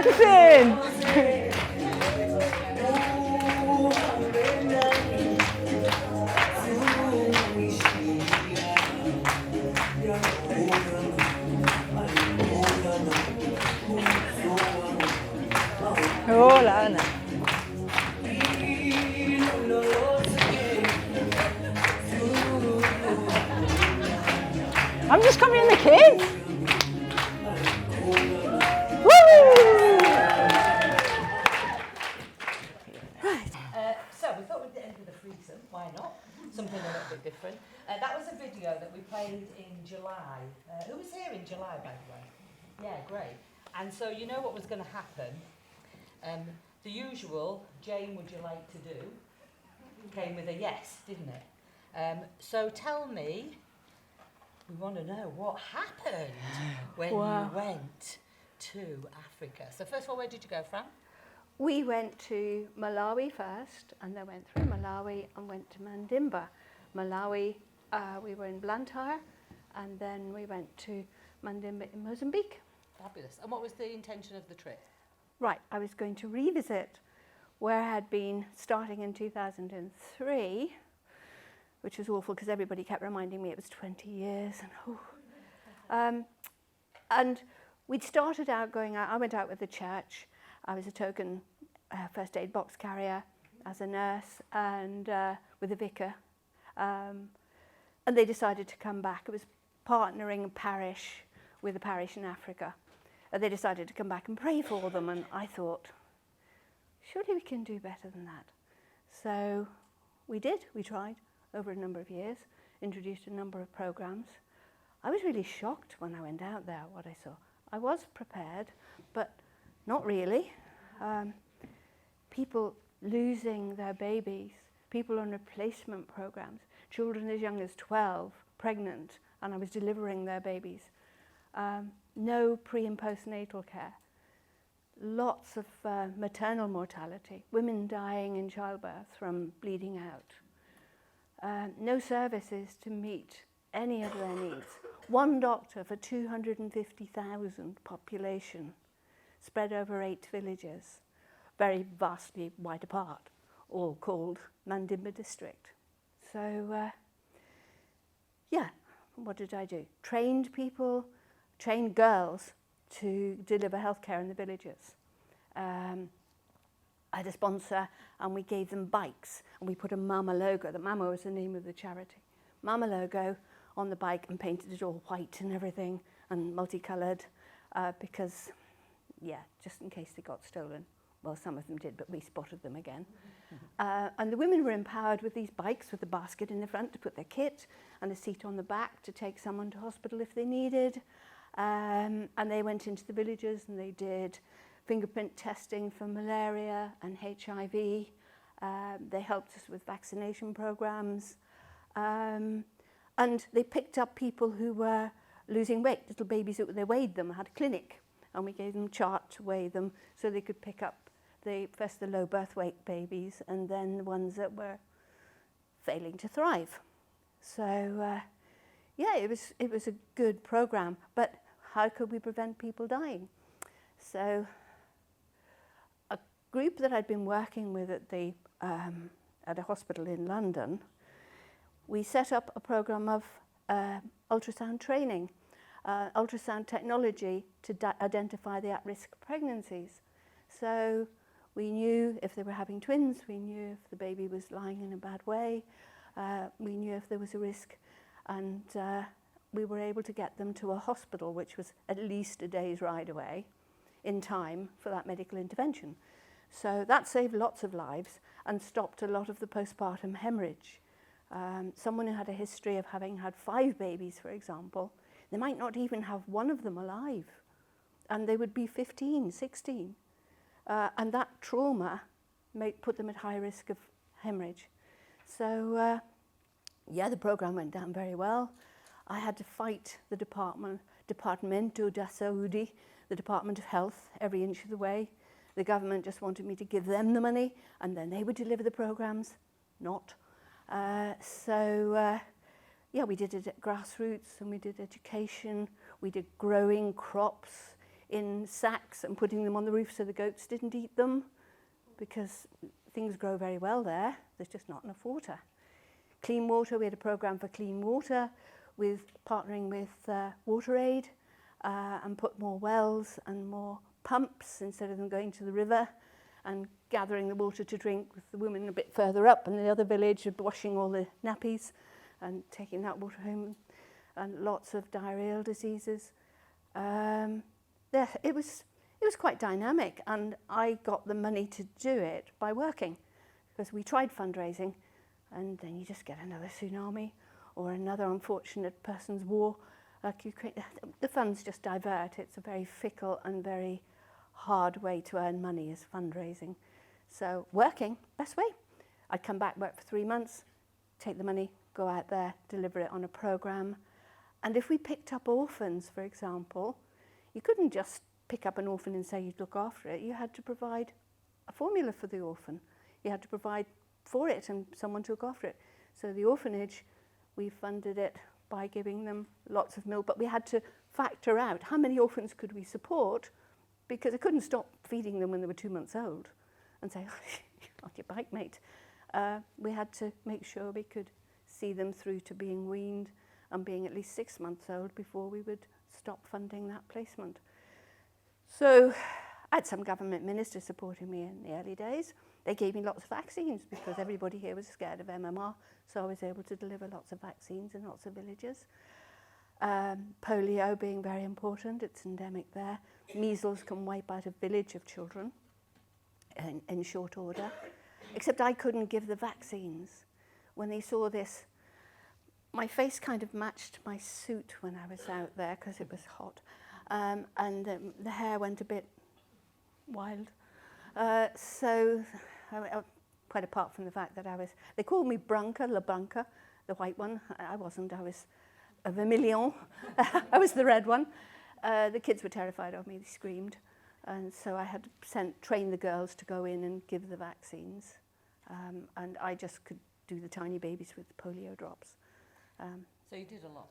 practicing. Hola, Ana. I'm just copying the kids. Woo! Right. So we thought we'd end with a threesome. Why not? Something a little bit different. That was a video that we played in July. Who was here in July, by the way? Yeah, great. And so you know what was going to happen. The usual, Jane, would you like to do, came with a yes, didn't it? So tell me, we want to know what happened when you went to Africa. So first of all, where did you go, Fran? We went to Malawi first, and then went through Malawi and went to Mandimba. Malawi, we were in Blantyre, and then we went to Mandimba in Mozambique. Fabulous. And what was the intention of the trip? Right, I was going to revisit where I had been starting in 2003, which was awful because everybody kept reminding me it was 20 years. And we'd started out going out. I went out with the church. I was a token first aid box carrier as a nurse and with a vicar. And they decided to come back. It was partnering a parish with a parish in Africa. They decided to come back and pray for them, and I thought, surely we can do better than that. So we did. We tried over a number of years, introduced a number of programs. I was really shocked when I went out there, what I saw. I was prepared, but not really. People losing their babies, people on replacement programs, children as young as 12, pregnant, and I was delivering their babies. No pre- and postnatal care. Lots of maternal mortality, women dying in childbirth from bleeding out. No services to meet any of their needs. One doctor for 250,000 population, spread over 8 villages, very vastly wide apart, all called Mandimba district. So, yeah, what did I do? Trained people, trained girls to deliver healthcare in the villages. I had a sponsor and we gave them bikes and we put a Mama logo. The Mama was the name of the charity. Mama logo on the bike and painted it all white and everything and multicoloured because, yeah, just in case they got stolen. Well, some of them did, but we spotted them again. And the women were empowered with these bikes with a basket in the front to put their kit and a seat on the back to take someone to hospital if they needed. And they went into the villages and they did fingerprint testing for malaria and HIV. They helped us with vaccination programs. And they picked up people who were losing weight, little babies, they weighed them, had a clinic. And we gave them a chart to weigh them so they could pick up first the low birth weight babies and then the ones that were failing to thrive. So, yeah, it was a good program, but how could we prevent people dying? So a group that I'd been working with at a hospital in London, we set up a program of ultrasound training, ultrasound technology to identify the at-risk pregnancies. So we knew if they were having twins, we knew if the baby was lying in a bad way, we knew if there was a risk, and we were able to get them to a hospital which was at least a day's ride away in time for that medical intervention. So that saved lots of lives and stopped a lot of the postpartum hemorrhage. Someone who had a history of having had 5 babies, for example, they might not even have one of them alive, and they would be 15, 16. And that trauma put them at high risk of hemorrhage. So, yeah, the program went down very well. I had to fight the Departamento da Saúde, the Department of Health, every inch of the way. The government just wanted me to give them the money, and then they would deliver the programs. Not. Yeah, we did it at grassroots, and we did education. We did growing crops in sacks and putting them on the roof so the goats didn't eat them, because things grow very well there. There's just not enough water. Clean water, we had a program for clean water with partnering with WaterAid and put more wells and more pumps instead of them going to the river and gathering the water to drink with the women a bit further up in the other village, washing all the nappies and taking that water home, and lots of diarrheal diseases. It was quite dynamic, and I got the money to do it by working, because we tried fundraising and then you just get another tsunami or another unfortunate person's war. Like Ukraine, the funds just divert. It's a very fickle and very hard way to earn money is fundraising. So working, best way. I'd come back, work for 3 months, take the money, go out there, deliver it on a program. And if we picked up orphans, for example, you couldn't just pick up an orphan and say you'd look after it. You had to provide a formula for the orphan. You had to provide for it and someone to look after it. So the orphanage, we funded it by giving them lots of milk, but we had to factor out how many orphans could we support, because I couldn't stop feeding them when they were 2 months old and say, on your bike, mate. We had to make sure we could see them through to being weaned and being at least 6 months old before we would stop funding that placement. So I had some government ministers supporting me in the early days. They gave me lots of vaccines because everybody here was scared of MMR, so I was able to deliver lots of vaccines in lots of villages. Polio being very important, it's endemic there. Measles can wipe out a village of children in short order, except I couldn't give the vaccines. When they saw this, my face kind of matched my suit when I was out there because it was hot, and the hair went a bit wild. Quite apart from the fact that they called me Branca, La Branca, the white one. I wasn't, I was a vermilion. I was the red one. The kids were terrified of me, they screamed. And so I had to train the girls to go in and give the vaccines. And I just could do the tiny babies with polio drops. So you did a lot.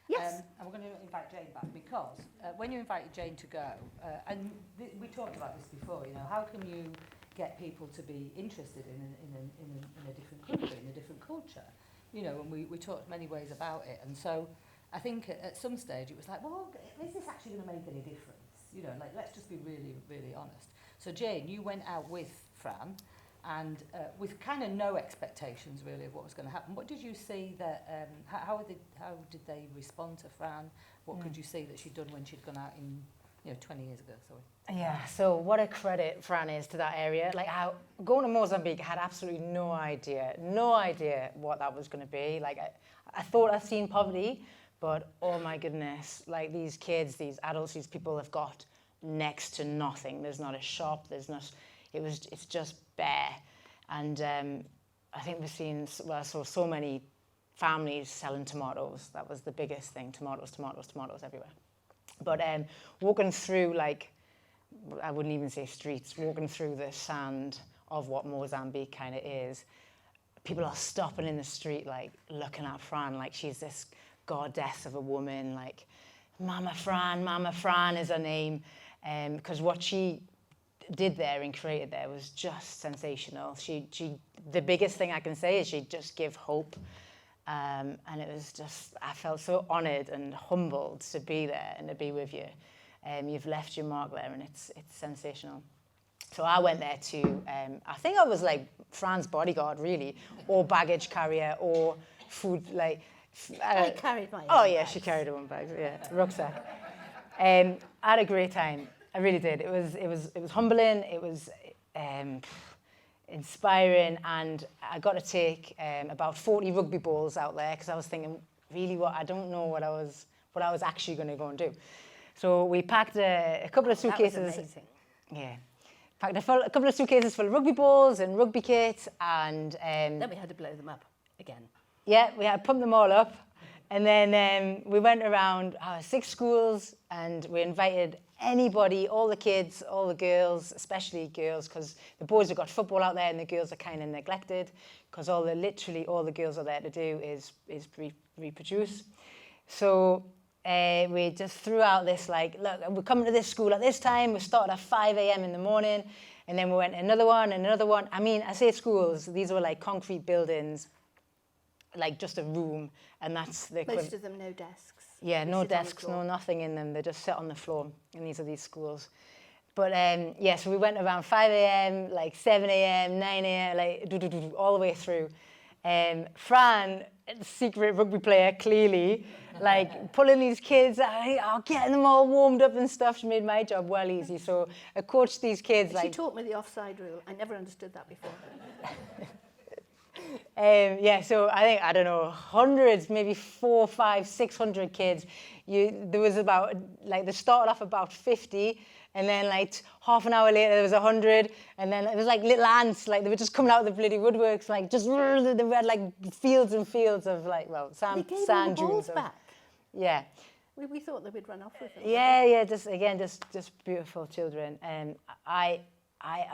Yes. And we're going to invite Jane back because when you invited Jane to go, and we talked about this before, you know, how can you get people to be interested in a different country, in a different culture? You know, and we talked many ways about it. And so I think at some stage it was like, well, is this actually going to make any difference? You know, like, let's just be really, really honest. So Jane, you went out with Fran, and with kind of no expectations really of what was going to happen. What did you see that, how did they respond to Fran? What could you see that she'd done when she'd gone out in, 20 years ago, sorry? Yeah, so what a credit Fran is to that area. Like, how going to Mozambique, I had absolutely no idea what that was going to be. Like, I thought I'd seen poverty, but oh my goodness, like these kids, these adults, these people have got next to nothing. There's not a shop, it's just bare. And I think we've seen, I saw so many families selling tomatoes. That was the biggest thing, tomatoes everywhere. But walking through, like, I wouldn't even say streets, walking through the sand of what Mozambique kind of is, people are stopping in the street, like, looking at Fran like she's this goddess of a woman, like, Mama Fran is her name. Because what she did there and created there was just sensational. She the biggest thing I can say is she just give hope. And it was just, I felt so honoured and humbled to be there and to be with you. You've left your mark there, and it's sensational. So I went there to, I think I was like Fran's bodyguard, really, or baggage carrier, or food, like... I carried my own Oh, yeah, bags. she carried her own bags, yeah, rucksack. I had a great time. I really did. It was humbling, it was inspiring, and I got to take about 40 rugby balls out there because I was thinking, really, I don't know what I was actually going to go and do. So we packed a couple of suitcases. That was amazing. Yeah, packed a couple of suitcases full of rugby balls and rugby kits, and Then we had to blow them up again. yeah, we had to pump them all up, and then we went around 6 schools, and we invited anybody, all the kids, all the girls, especially girls, because the boys have got football out there and the girls are kind of neglected, because literally all the girls are there to do is reproduce. So we just threw out this, like, look, we're coming to this school at this time. We started at 5 a.m. in the morning. And then we went another one and another one. I mean, I say schools, these were like concrete buildings, like just a room. And that's the Most of them no desks. Yeah, They no sit on the desks, floor. no nothing in them. They just sit on the floor. And these are these schools. But yeah, so we went around 5 a.m., like 7 a.m., 9 a.m., like all the way through. Fran, secret rugby player, clearly, like pulling these kids out, getting them all warmed up and stuff. She made my job well easy. So I coached these kids. She taught me the offside rule. I never understood that before. Yeah, so I don't know, hundreds, maybe 400, 500, 600 kids. There was about, like, they started off about 50, and then like half an hour later there was 100, and then it was like little ants, like they were just coming out of the bloody woodworks, like just, they had like fields and fields of like, well, They gave sand all the balls dunes. back. Yeah. We thought they would run off with them. Yeah, just beautiful children. And I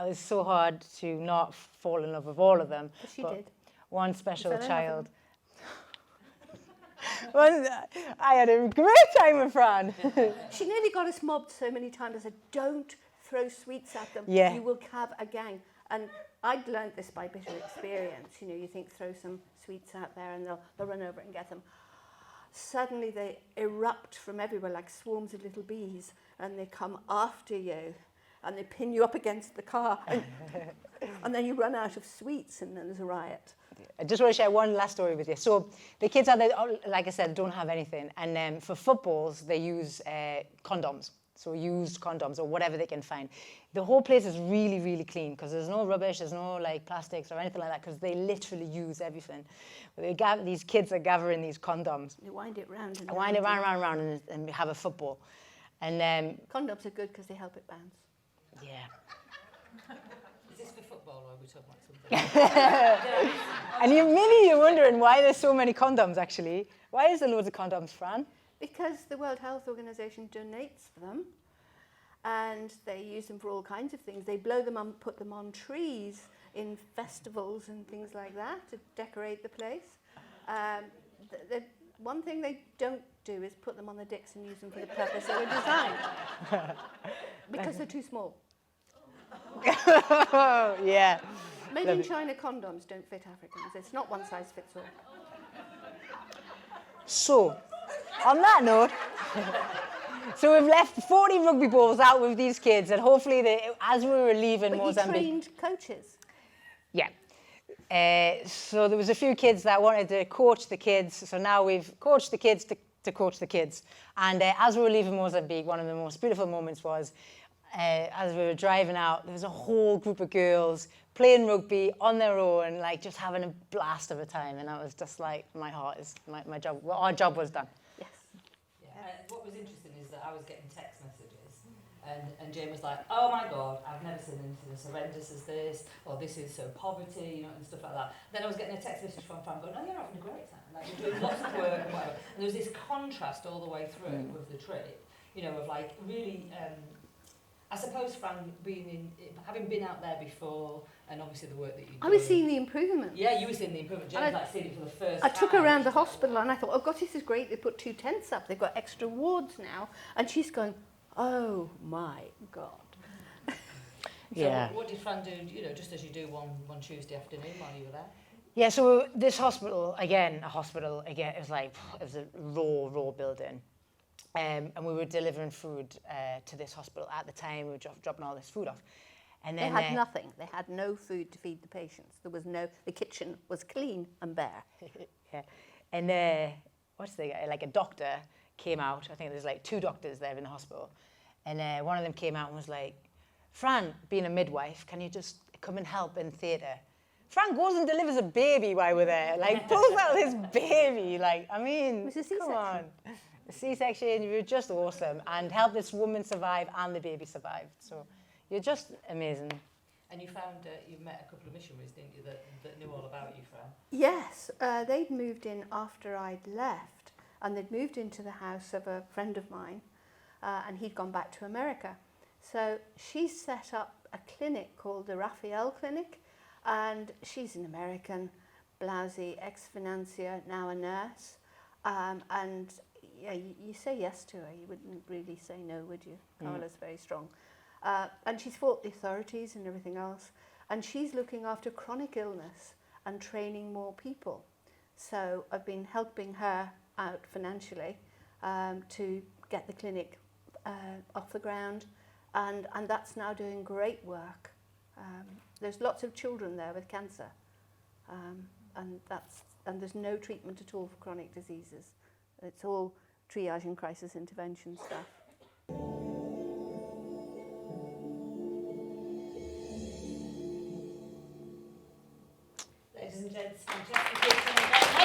was so hard to not fall in love with all of them. But she did. One special fell in love child. I had a great time with Fran. She nearly got us mobbed so many times. I said, don't throw sweets at them. Yeah. You will have a gang. And I'd learned this by bitter experience. You know, you think throw some sweets out there and they'll run over and get them. Suddenly they erupt from everywhere like swarms of little bees, and they come after you and they pin you up against the car and then you run out of sweets and then there's a riot. I just want to share one last story with you. So the kids, like I said, don't have anything. And for footballs, they use condoms. So used condoms or whatever they can find. The whole place is really, really clean because there's no rubbish, there's no like plastics or anything like that because they literally use everything. These kids are gathering these condoms. They wind it round and Wind it round and have a football. And condoms are good because they help it bounce. yeah. Is this for football or are we talking about something? And maybe you're wondering why there's so many condoms actually. Why is there loads of condoms, Fran? Because the World Health Organization donates them and they use them for all kinds of things. They blow them up, put them on trees in festivals and things like that to decorate the place. One thing they don't do is put them on the dicks and use them for the purpose they were designed. Because they're too small. Yeah. Made in China condoms don't fit Africans. It's not one size fits all. So, on that note, so we've left 40 rugby balls out with these kids, and hopefully, as we were leaving But Mozambique, you trained coaches. yeah. So there was a few kids that wanted to coach the kids. So now we've coached the kids to coach the kids. And as we were leaving Mozambique, one of the most beautiful moments was as we were driving out, there was a whole group of girls playing rugby on their own, like just having a blast of a time. And I was just like, my heart is, my job, well, our job was done. Yes. Yeah. What was interesting is that I was getting text messages and Jane was like, oh my God, I've never seen anything as horrendous as this, or this is so poverty, you know, and stuff like that. Then I was getting a text message from Fran going, oh, you're having a great time. Like, you're doing lots of work and whatever. And there was this contrast all the way through with the trip, you know, of like really, I suppose Fran having been out there before, and obviously the work that you do. I was seeing the improvement. Yeah, you were seeing the improvement. Jane's like seeing it for the first I time. took her around the hospital and I thought, oh God, this is great. They put 2 tents up. They've got extra wards now. And she's going, oh my God. Yeah. So what did Fran do, you know, just as you do one Tuesday afternoon while you were there? Yeah, so this hospital, again, it was a raw building. And we were delivering food to this hospital at the time. We were dropping all this food off. And then They had nothing. They had no food to feed the patients. The kitchen was clean and bare. Yeah. And like a doctor came out. I think there's like 2 doctors there in the hospital. And one of them came out and was like, Fran, being a midwife, can you just come and help in theatre? Fran goes and delivers a baby while we're there. Like, pulls out this baby. Like, I mean, It was a come C-section. on. A C-section, you were just awesome. And helped this woman survive and the baby survived. So you're just amazing. And you found, you met a couple of missionaries, didn't you, that knew all about you, Fran? Yes, they'd moved in after I'd left, and they'd moved into the house of a friend of mine, and he'd gone back to America. So she set up a clinic called the Raphael Clinic, and she's an American, blousy ex-financier, now a nurse, and yeah, you say yes to her. You wouldn't really say no, would you? Carla's very strong. And she's fought the authorities and everything else. And she's looking after chronic illness and training more people. So I've been helping her out financially to get the clinic off the ground. And that's now doing great work. There's lots of children there with cancer. And there's no treatment at all for chronic diseases. It's all triage and crisis intervention stuff. Ladies and gents, Francesca Keating.